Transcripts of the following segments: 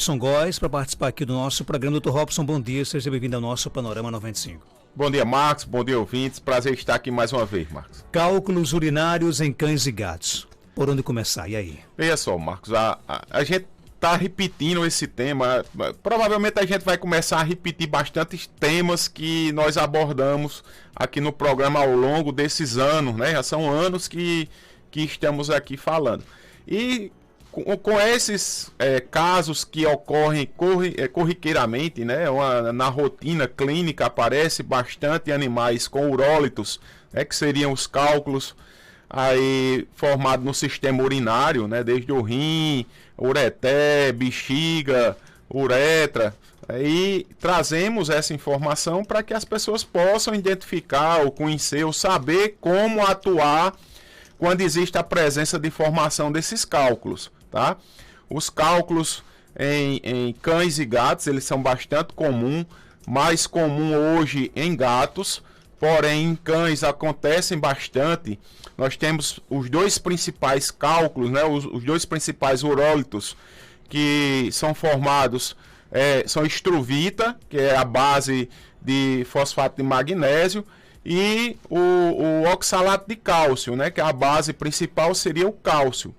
Robson Góes para participar aqui do nosso programa. Doutor Robson, bom dia, seja bem-vindo ao nosso Panorama 95. Bom dia, Marcos, bom dia, ouvintes, prazer estar aqui mais uma vez, Marcos. Cálculos urinários em cães e gatos, por onde começar, e aí? Veja só, Marcos, a gente está repetindo esse tema, provavelmente a gente vai começar a repetir bastantes temas que nós abordamos aqui no programa ao longo desses anos, né? Já são anos que estamos aqui falando. E com esses casos que ocorrem corriqueiramente, né, na rotina clínica aparece bastante animais com urólitos, né, que seriam os cálculos aí formados no sistema urinário, né, desde o rim, ureter, bexiga, uretra, e trazemos essa informação para que as pessoas possam identificar ou conhecer ou saber como atuar quando existe a presença de formação desses cálculos, tá? Os cálculos em cães e gatos, eles são bastante comuns, mais comum hoje em gatos, porém em cães acontecem bastante. Nós temos os dois principais cálculos, né? Os dois principais urólitos que são formados, são estruvita, que é a base de fosfato de magnésio, e o oxalato de cálcio, né, que a base principal seria o cálcio.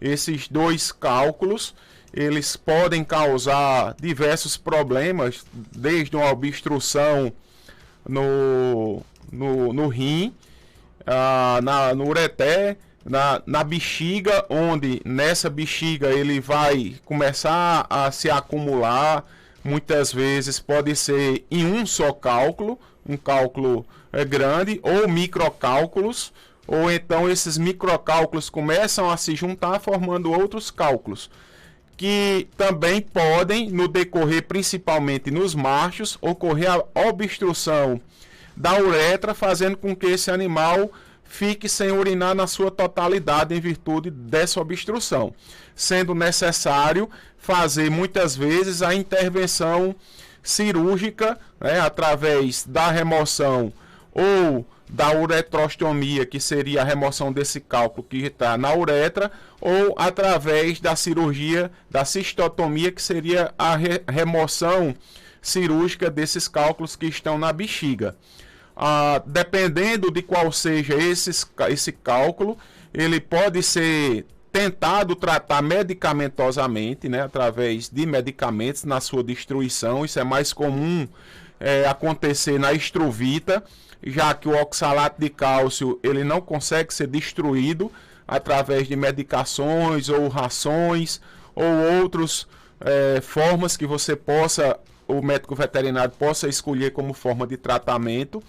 Esses dois cálculos, eles podem causar diversos problemas, desde uma obstrução no rim, no ureter, na bexiga, onde nessa bexiga ele vai começar a se acumular. Muitas vezes pode ser em um só cálculo, um cálculo grande, ou microcálculos, ou então esses microcálculos começam a se juntar formando outros cálculos, que também podem, no decorrer principalmente nos machos, ocorrer a obstrução da uretra, fazendo com que esse animal fique sem urinar na sua totalidade em virtude dessa obstrução, sendo necessário fazer muitas vezes a intervenção cirúrgica, né, através da remoção ou da uretrostomia, que seria a remoção desse cálculo que está na uretra, ou através da cirurgia da cistotomia, que seria a remoção cirúrgica desses cálculos que estão na bexiga. Dependendo de qual seja esse cálculo, ele pode ser tentado tratar medicamentosamente, né, através de medicamentos na sua destruição. Isso é mais comum acontecer na estruvita, já que o oxalato de cálcio ele não consegue ser destruído através de medicações ou rações ou outras formas que o médico veterinário possa escolher como forma de tratamento.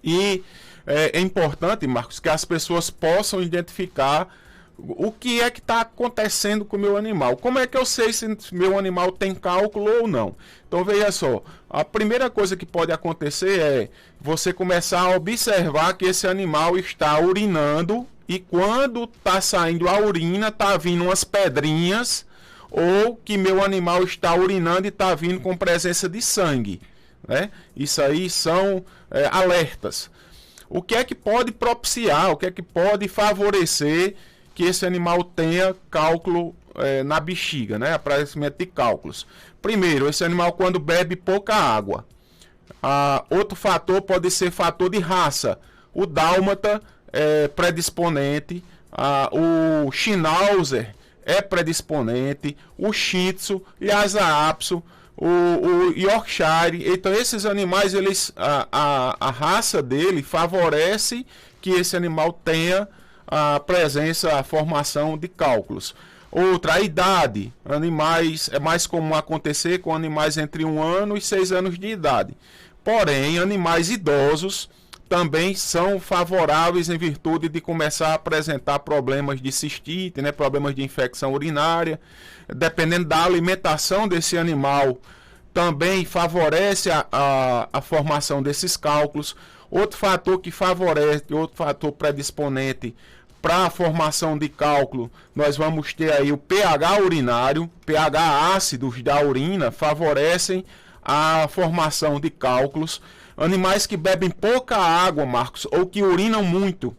E é importante, Marcos, que as pessoas possam identificar o que é que está acontecendo com o meu animal. Como é que eu sei se meu animal tem cálculo ou não? Então veja só, a primeira coisa que pode acontecer é você começar a observar que esse animal está urinando, e quando está saindo a urina, está vindo umas pedrinhas, ou que meu animal está urinando e está vindo com presença de sangue, né? Isso aí são alertas. O que é que pode propiciar, o que é que pode favorecer que esse animal tenha cálculo na bexiga, né? Aparecimento de cálculos. Primeiro, esse animal quando bebe pouca água. Outro fator pode ser fator de raça. O dálmata é predisponente, o Schnauzer é predisponente, o Shih Tzu, Lhasa Apso, o Yorkshire. Então esses animais, a raça dele favorece que esse animal tenha a presença, a formação de cálculos. Outra, a idade. Animais, é mais comum acontecer com animais entre 1 ano e 6 anos de idade. Porém, animais idosos também são favoráveis em virtude de começar a apresentar problemas de cistite, né, problemas de infecção urinária. Dependendo da alimentação desse animal, também favorece a formação desses cálculos. Outro fator que favorece, outro fator predisponente para a formação de cálculo, nós vamos ter aí o pH urinário. pH ácidos da urina favorecem a formação de cálculos. Animais que bebem pouca água, Marcos, ou que urinam muito,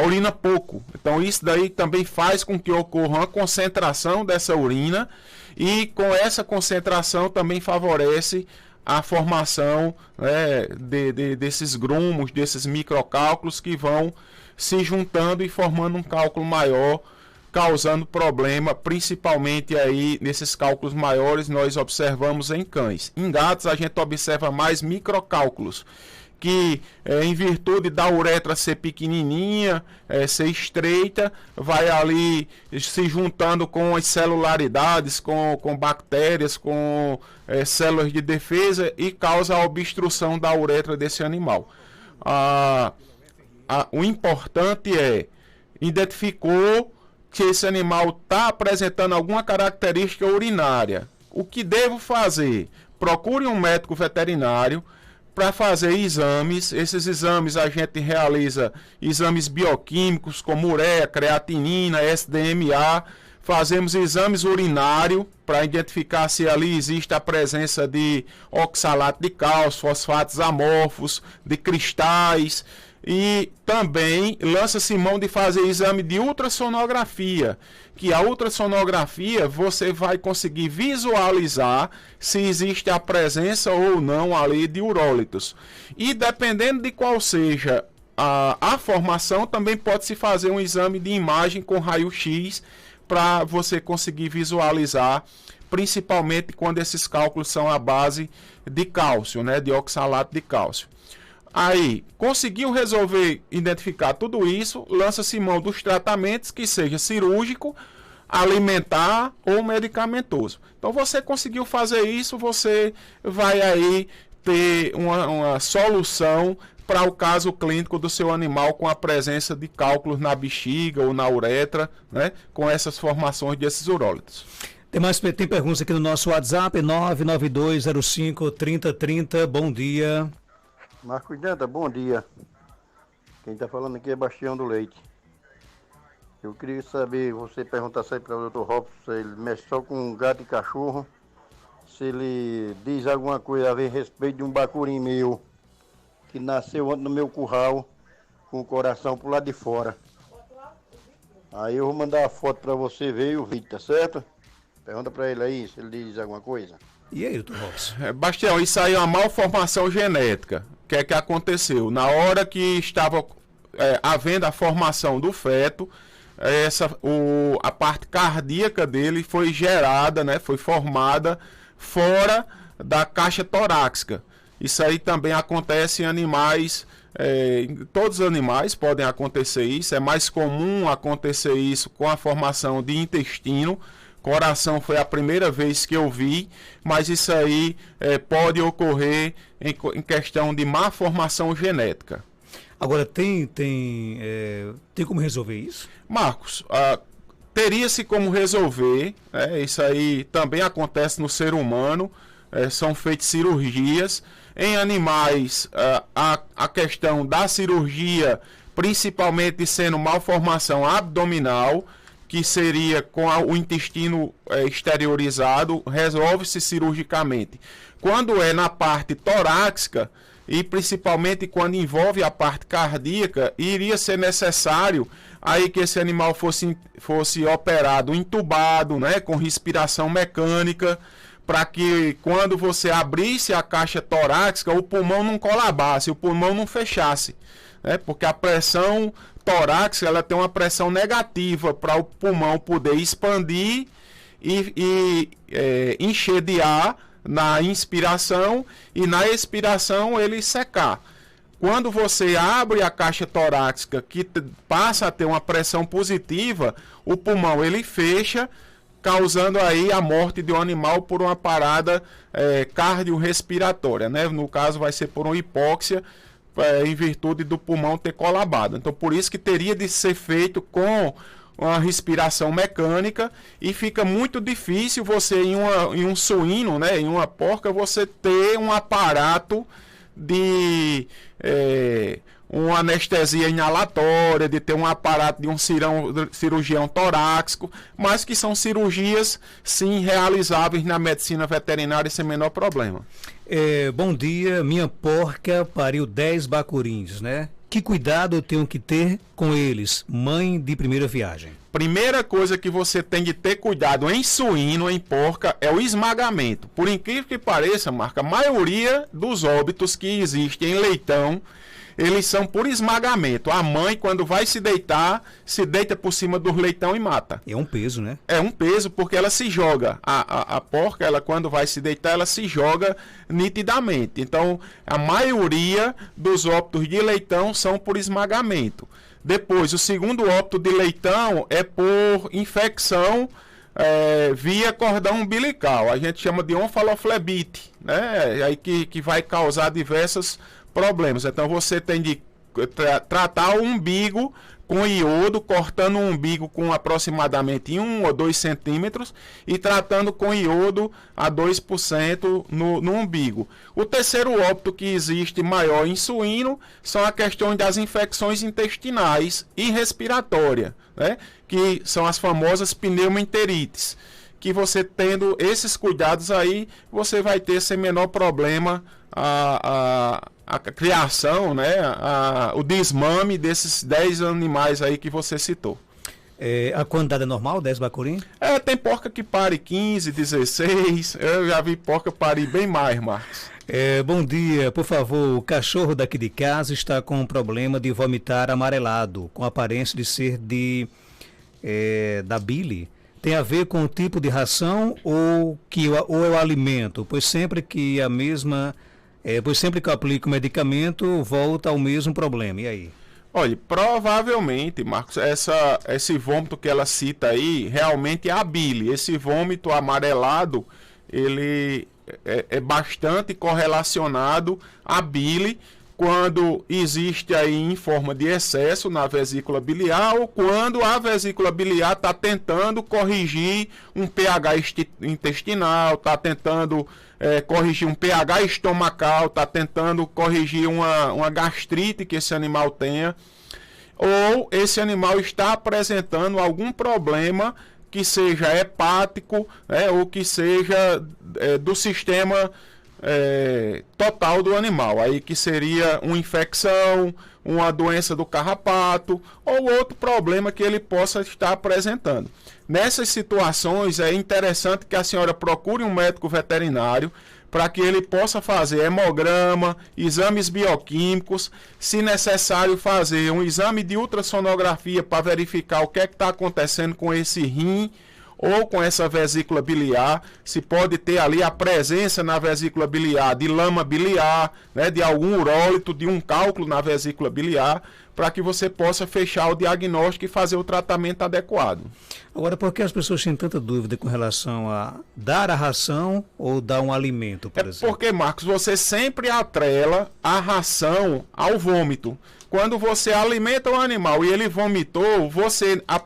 urina pouco. Então isso daí também faz com que ocorra uma concentração dessa urina, e com essa concentração também favorece a formação, né, desses grumos, desses microcálculos que vão se juntando e formando um cálculo maior, causando problema, principalmente aí nesses cálculos maiores nós observamos em cães. Em gatos a gente observa mais microcálculos, que em virtude da uretra ser pequenininha, ser estreita, vai ali se juntando com as celularidades, com bactérias, com células de defesa, e causa a obstrução da uretra desse animal. O importante identificou que esse animal está apresentando alguma característica urinária. O que devo fazer? Procure um médico veterinário para fazer exames. Esses exames a gente realiza exames bioquímicos como ureia, creatinina, SDMA. Fazemos exames urinários para identificar se ali existe a presença de oxalato de cálcio, fosfatos amorfos, de cristais. E também lança-se mão de fazer exame de ultrassonografia, que a ultrassonografia você vai conseguir visualizar se existe a presença ou não ali de urólitos. E dependendo de qual seja a formação, também pode-se fazer um exame de imagem com raio-x para você conseguir visualizar, principalmente quando esses cálculos são à base de cálcio, né, de oxalato de cálcio. Aí, conseguiu resolver, identificar tudo isso, lança-se mão dos tratamentos, que seja cirúrgico, alimentar ou medicamentoso. Então, você conseguiu fazer isso, você vai aí ter uma solução para o caso clínico do seu animal com a presença de cálculos na bexiga ou na uretra, né, com essas formações desses urólitos. Tem perguntas aqui no nosso WhatsApp, 992053030. Bom dia. Marcos Denta, bom dia. Quem está falando aqui é Bastião do Leite. Eu queria saber, você perguntasse aí para o Dr. Robson, se ele mexe só com gato e cachorro, se ele diz alguma coisa a ver a respeito de um bacurim meu, que nasceu ontem no meu curral, com o coração pro lado de fora. Aí eu vou mandar a foto para você ver e o vídeo, tá certo? Pergunta para ele aí, se ele diz alguma coisa. E aí, doutor Robson? Bastião, isso aí é uma malformação genética. O que é que aconteceu? Na hora que estava havendo a formação do feto, a parte cardíaca dele foi gerada, né, foi formada fora da caixa torácica. Isso aí também acontece em animais, em todos os animais podem acontecer isso. É mais comum acontecer isso com a formação de intestino. Coração foi a primeira vez que eu vi, mas isso aí pode ocorrer em questão de má formação genética. Agora, tem como resolver isso? Marcos, teria-se como resolver, isso aí também acontece no ser humano, são feitas cirurgias. Em animais, a questão da cirurgia, principalmente sendo malformação abdominal, que seria com o intestino exteriorizado, resolve-se cirurgicamente. Quando é na parte torácica, e principalmente quando envolve a parte cardíaca, iria ser necessário aí que esse animal fosse operado, entubado, né, com respiração mecânica, para que quando você abrisse a caixa torácica, o pulmão não colabasse, o pulmão não fechasse, né, porque a pressão torácica, ela tem uma pressão negativa para o pulmão poder expandir e encher de ar na inspiração e na expiração ele secar. Quando você abre a caixa torácica, que passa a ter uma pressão positiva, o pulmão ele fecha, causando aí a morte de um animal por uma parada cardiorrespiratória, né? No caso vai ser por uma hipóxia, em virtude do pulmão ter colabado. Então, por isso que teria de ser feito com uma respiração mecânica, e fica muito difícil você, em um suíno, né, em uma porca, você ter um aparato de uma anestesia inalatória, de ter um aparato de um cirurgião torácico, mas que são cirurgias, sim, realizáveis na medicina veterinária sem menor problema. Bom dia, minha porca pariu 10 bacurins, né? que cuidado eu tenho que ter com eles, mãe de primeira viagem? Primeira coisa que você tem de ter cuidado em suíno, em porca, é o esmagamento. Por incrível que pareça, Marca, a maioria dos óbitos que existem em leitão, eles são por esmagamento. A mãe, quando vai se deitar, se deita por cima do leitão e mata. É um peso, né? É um peso porque ela se joga. A porca, ela quando vai se deitar, ela se joga nitidamente. Então, a maioria dos óbitos de leitão são por esmagamento. Depois, o segundo óbito de leitão é por infecção via cordão umbilical. A gente chama de onfaloflebite, né? Aí que vai causar diversos problemas. Então, você tem de tratar o umbigo com iodo, cortando o umbigo com aproximadamente 1 ou 2 centímetros e tratando com iodo a 2% no umbigo. O terceiro óbito que existe maior em suíno são a questão das infecções intestinais e respiratórias, né? Que são as famosas pneumoenterites, que você tendo esses cuidados aí, você vai ter sem menor problema a criação, né, o desmame desses 10 animais aí que você citou. A quantidade é normal, 10 bacurim? Tem porca que pare 15, 16, eu já vi porca parir bem mais, Marcos. Bom dia, por favor, o cachorro daqui de casa está com um problema de vomitar amarelado, com aparência de ser da bile. Tem a ver com o tipo de ração ou é o alimento? Pois sempre que eu aplico o medicamento, volta ao mesmo problema. E aí? Olha, provavelmente, Marcos, esse vômito que ela cita aí, realmente é a bile. Esse vômito amarelado, ele é bastante correlacionado à bile, quando existe aí em forma de excesso na vesícula biliar ou quando a vesícula biliar está tentando corrigir um pH intestinal, está tentando corrigir um pH estomacal, está tentando corrigir uma gastrite que esse animal tenha, ou esse animal está apresentando algum problema que seja hepático, ou que seja do sistema total do animal, aí que seria uma infecção, uma doença do carrapato ou outro problema que ele possa estar apresentando. Nessas situações é interessante que a senhora procure um médico veterinário para que ele possa fazer hemograma, exames bioquímicos, se necessário fazer um exame de ultrassonografia para verificar o que é que está acontecendo com esse rim ou com essa vesícula biliar, se pode ter ali a presença na vesícula biliar de lama biliar, né, de algum urólito, de um cálculo na vesícula biliar, para que você possa fechar o diagnóstico e fazer o tratamento adequado. Agora, por que as pessoas têm tanta dúvida com relação a dar a ração ou dar um alimento, por exemplo? Porque, Marcos, você sempre atrela a ração ao vômito. Quando você alimenta o animal e ele vomitou,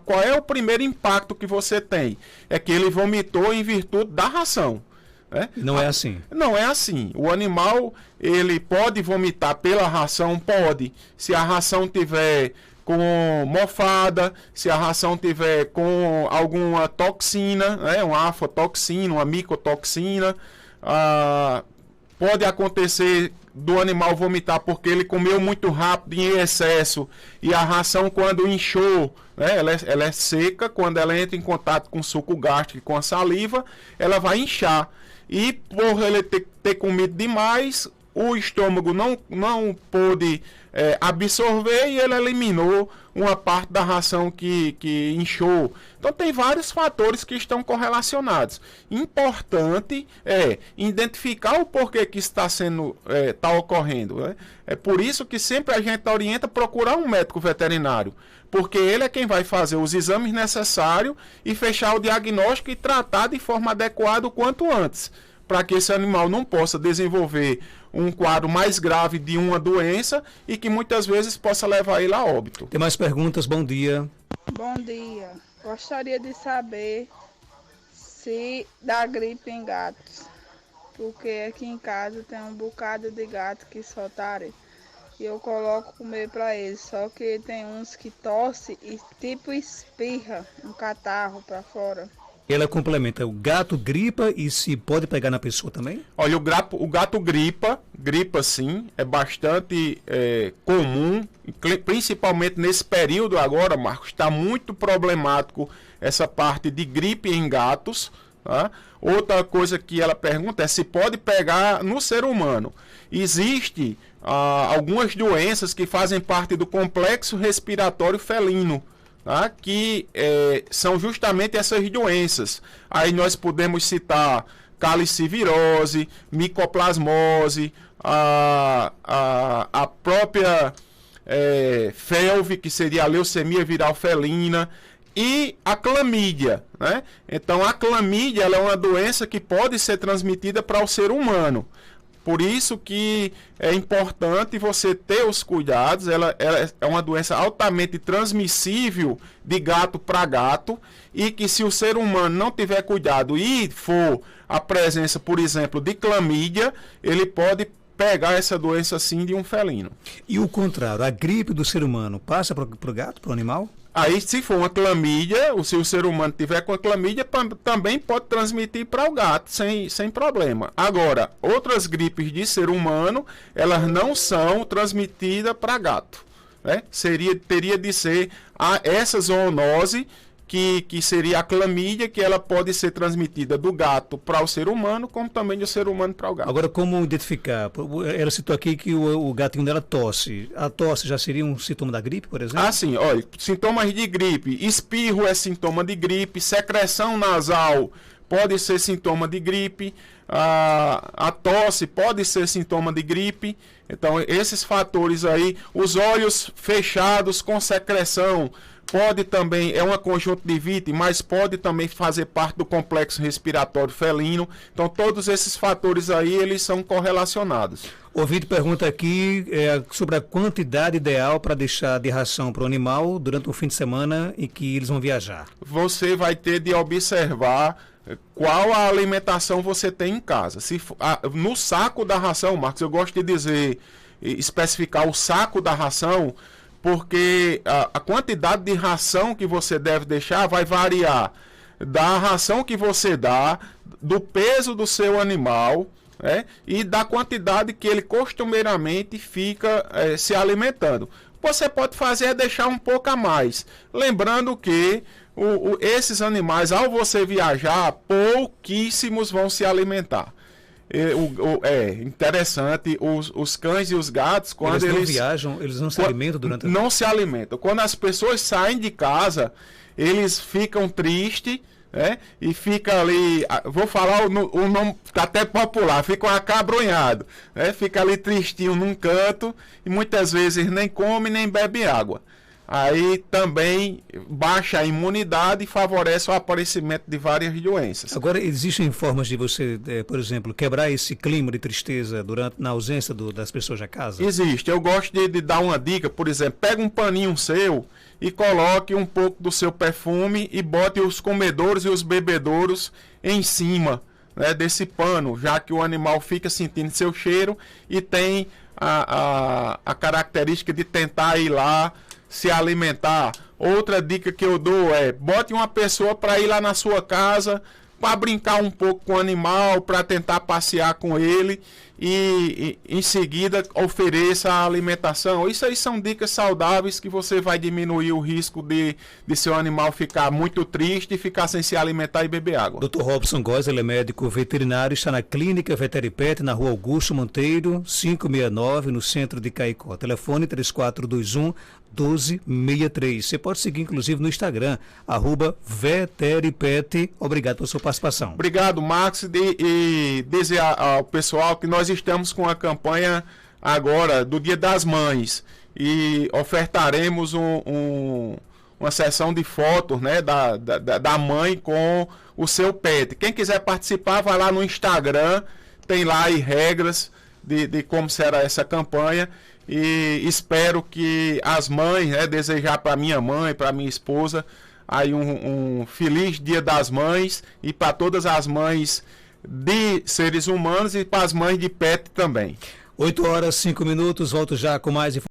qual é o primeiro impacto que você tem? É que ele vomitou em virtude da ração. Né? Não é assim. Não é assim. O animal, ele pode vomitar pela ração? Pode. Se a ração tiver com mofada, se a ração tiver com alguma toxina, né? Uma afotoxina, uma micotoxina, pode acontecer do animal vomitar porque ele comeu muito rápido em excesso e a ração, quando inchou, né, ela é seca, quando ela entra em contato com o suco gástrico, com a saliva, ela vai inchar. E por ele ter comido demais, o estômago não pôde absorver e ele eliminou uma parte da ração que inchou. Então tem vários fatores que estão correlacionados. Importante é identificar o porquê que está ocorrendo. Né? É por isso que sempre a gente orienta procurar um médico veterinário, porque ele é quem vai fazer os exames necessários e fechar o diagnóstico e tratar de forma adequada o quanto antes, para que esse animal não possa desenvolver um quadro mais grave de uma doença e que muitas vezes possa levar ele a óbito. Tem mais perguntas? Bom dia. Bom dia. Gostaria de saber se dá gripe em gatos, porque aqui em casa tem um bocado de gato que soltaram e eu coloco comer para eles, só que tem uns que tosse e tipo espirra um catarro para fora. Ela complementa, o gato gripa e se pode pegar na pessoa também? Olha, o gato gripa, gripa sim, é bastante comum, principalmente nesse período agora, Marcos, está muito problemático essa parte de gripe em gatos. Tá? Outra coisa que ela pergunta é se pode pegar no ser humano. Existe algumas doenças que fazem parte do complexo respiratório felino, tá? Que são justamente essas doenças. Aí nós podemos citar calicivirose, micoplasmose, a própria FeLV, que seria a leucemia viral felina, e a clamídia, né? Então a clamídia ela é uma doença que pode ser transmitida para o ser humano. Por isso que é importante você ter os cuidados. Ela é uma doença altamente transmissível de gato para gato, e que se o ser humano não tiver cuidado e for a presença, por exemplo, de clamídia, ele pode pegar essa doença sim de um felino. E o contrário, a gripe do ser humano passa para o gato, para o animal? Aí, se for uma clamídia, ou se o ser humano tiver com a clamídia, também pode transmitir para o gato, sem problema. Agora, outras gripes de ser humano, elas não são transmitidas para gato, né? Teria de ser essa zoonose, que seria a clamídia, que ela pode ser transmitida do gato para o ser humano, como também do ser humano para o gato. Agora, como identificar? Ela citou aqui que o gatinho dela tosse. A tosse já seria um sintoma da gripe, por exemplo? Ah, sim. Olha, sintomas de gripe. Espirro é sintoma de gripe. Secreção nasal pode ser sintoma de gripe. A tosse pode ser sintoma de gripe. Então, esses fatores aí, os olhos fechados com secreção, pode também, é uma conjuntivite, mas pode também fazer parte do complexo respiratório felino. Então, todos esses fatores aí, eles são correlacionados. O ouvinte pergunta aqui sobre a quantidade ideal para deixar de ração para o animal durante o fim de semana em que eles vão viajar. Você vai ter de observar qual a alimentação você tem em casa. No saco da ração, Marcos, eu gosto de dizer, especificar o saco da ração, porque a quantidade de ração que você deve deixar vai variar da ração que você dá, do peso do seu animal, e da quantidade que ele costumeiramente fica se alimentando. Você pode fazer é deixar um pouco a mais, lembrando que esses animais, ao você viajar, pouquíssimos vão se alimentar. Interessante, os cães e os gatos, quando eles não viajam, eles não se alimentam durante Não se alimentam. Quando as pessoas saem de casa, eles ficam tristes, e fica ali, vou falar o nome até popular, ficam acabrunhados, fica ali tristinho num canto, e muitas vezes nem come nem bebe água. Aí também baixa a imunidade e favorece o aparecimento de várias doenças. Agora, existem formas de você, por exemplo, quebrar esse clima de tristeza na ausência das pessoas da casa? Existe. Eu gosto de dar uma dica, por exemplo, pega um paninho seu e coloque um pouco do seu perfume e bote os comedouros e os bebedouros em cima, desse pano, já que o animal fica sentindo seu cheiro e tem a característica de tentar ir lá se alimentar. Outra dica que eu dou é: bote uma pessoa para ir lá na sua casa, para brincar um pouco com o animal, para tentar passear com ele, e em seguida ofereça a alimentação. Isso aí são dicas saudáveis que você vai diminuir o risco de seu animal ficar muito triste e ficar sem se alimentar e beber água. Dr. Robson Góes, ele é médico veterinário, está na Clínica Veteripet, na Rua Augusto Monteiro, 569, no centro de Caicó. Telefone 3421-1263. Você pode seguir, inclusive, no Instagram, @veteripet. Obrigado pela sua participação. Obrigado, Max, e dizer ao pessoal que nós estamos com a campanha agora do Dia das Mães e ofertaremos uma sessão de fotos, da mãe com o seu pet. Quem quiser participar, vai lá no Instagram, tem lá aí regras de como será essa campanha. E espero que as mães, desejar para minha mãe, para minha esposa, aí um feliz Dia das Mães, e para todas as mães de seres humanos e para as mães de pet também. 8 horas, 5 minutos, volto já com mais informações.